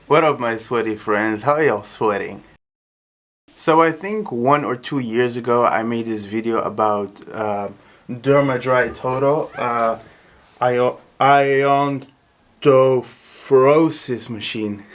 What up, my sweaty friends? How are y'all sweating? So I think 1 or 2 years ago I made this video about Dermadry Total iontophoresis machine.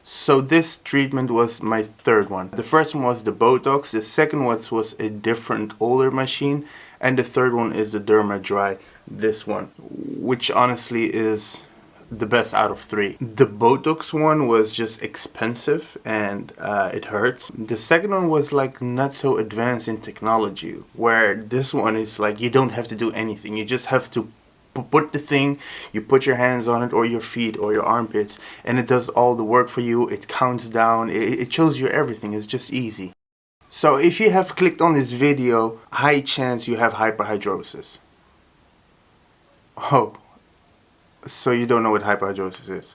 So this treatment was my third one. The first one was the Botox, the second one was a different older machine, and the third one is the Dermadry, this one, which honestly is the best out of three. The Botox one was just expensive and it hurts. The second one was like not so advanced in technology, where this one is like you don't have to do anything. You just have to put the thing, you put your hands on it or your feet or your armpits, and it does all the work for you. It counts down, it shows you everything. It's just easy. So if you have clicked on this video, high chance you have hyperhidrosis. Oh, so you don't know what hyperhidrosis is.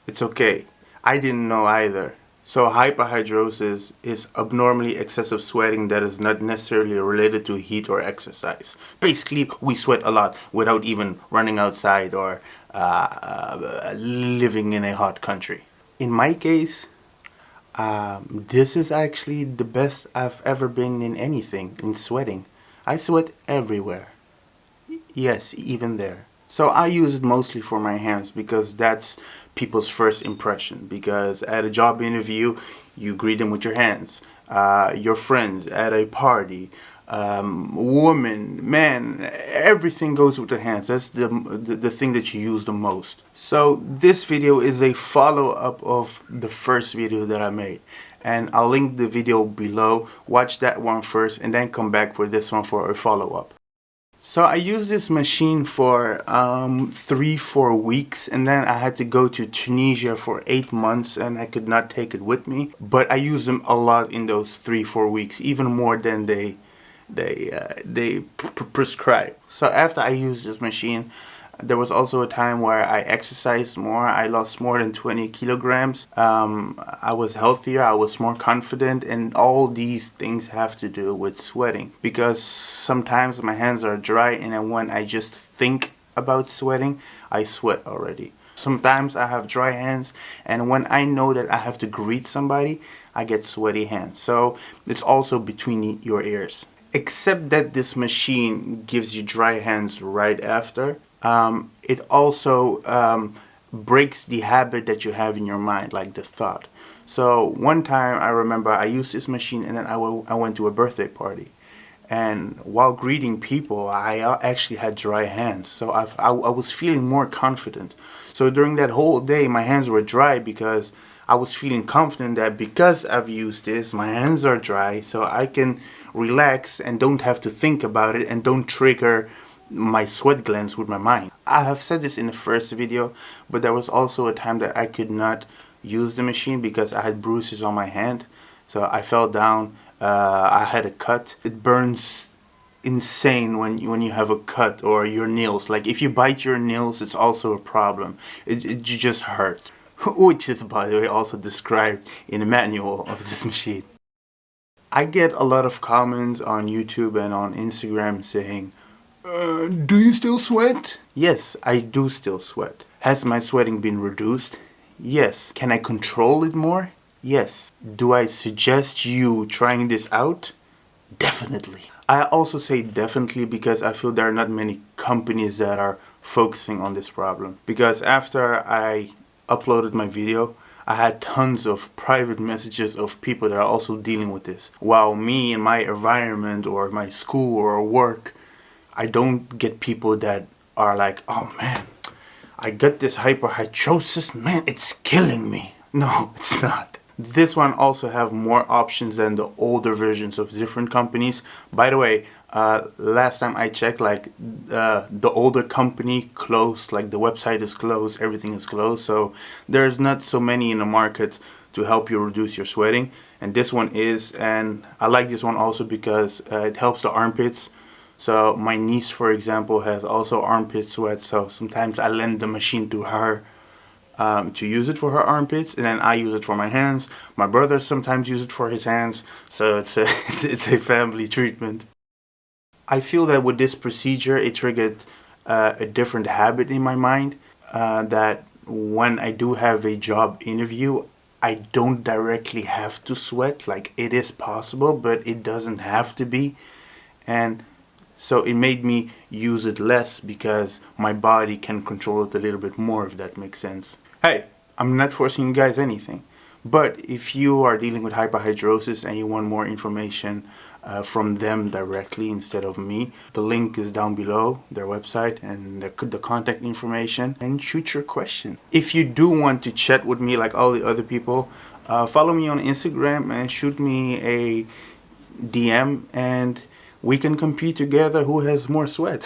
It's okay. I didn't know either. So hyperhidrosis is abnormally excessive sweating that is not necessarily related to heat or exercise. Basically, we sweat a lot without even running outside or living in a hot country. In my case, this is actually the best I've ever been in anything, in sweating. I sweat everywhere. Yes, even there. So I use it mostly for my hands because that's people's first impression. Because at a job interview, you greet them with your hands. Your friends at a party, woman, man, everything goes with the hands. That's the thing that you use the most. So this video is a follow-up of the first video that I made. And I'll link the video below. Watch that one first and then come back for this one for a follow-up. So I used this machine for 3-4 weeks, and then I had to go to Tunisia for 8 months and I could not take it with me. But I used them a lot in those 3-4 weeks, even more than they prescribe. So after I used this machine, there was also a time where I exercised more. I lost more than 20 kilograms. I was healthier, I was more confident, and all these things have to do with sweating. Because sometimes my hands are dry, and then when I just think about sweating, I sweat already. Sometimes I have dry hands, and when I know that I have to greet somebody, I get sweaty hands. So it's also between your ears. Except that this machine gives you dry hands right after. It also breaks the habit that you have in your mind, like the thought. So one time I remember I used this machine and then I went to a birthday party. And while greeting people, I actually had dry hands. So I was feeling more confident. So during that whole day, my hands were dry because I was feeling confident that because I've used this, my hands are dry, so I can relax and don't have to think about it and don't trigger my sweat glands with my mind. I have said this in the first video, but there was also a time that I could not use the machine because I had bruises on my hand. So I fell down, I had a cut. It burns insane when you have a cut, or your nails. Like if you bite your nails, it's also a problem. It just hurts. Which is, by the way, also described in the manual of this machine. I get a lot of comments on YouTube and on Instagram saying, do you still sweat? Yes, I do still sweat. Has my sweating been reduced? Yes. Can I control it more? Yes. Do I suggest you trying this out? Definitely. I also say definitely because I feel there are not many companies that are focusing on this problem. Because after I uploaded my video, I had tons of private messages of people that are also dealing with this. While me in my environment or my school or work, I don't get people that are like, oh man, I got this hyperhidrosis, man, it's killing me. No, it's not. This one also have more options than the older versions of different companies. By the way, last time I checked, like the older company closed, like the website is closed, everything is closed. So there's not so many in the market to help you reduce your sweating. And this one is, and I like this one also because it helps the armpits. So my niece, for example, has also armpit sweat. So sometimes I lend the machine to her to use it for her armpits, and then I use it for my hands. My brother sometimes uses it for his hands. So it's a family treatment. I feel that with this procedure, it triggered a different habit in my mind that when I do have a job interview, I don't directly have to sweat. Like, it is possible, but it doesn't have to be. And so it made me use it less because my body can control it a little bit more, if that makes sense. Hey, I'm not forcing you guys anything. But if you are dealing with hyperhidrosis and you want more information from them directly instead of me, the link is down below, their website and the contact information, and shoot your question. If you do want to chat with me like all the other people, follow me on Instagram and shoot me a DM and we can compete together who has more sweat.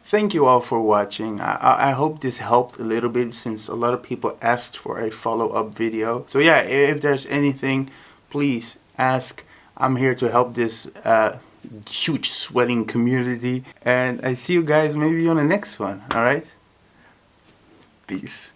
Thank you all for watching. I hope this helped a little bit since a lot of people asked for a follow-up video. So yeah, if there's anything, please ask. I'm here to help this huge sweating community. And I see you guys maybe on the next one. Alright? Peace.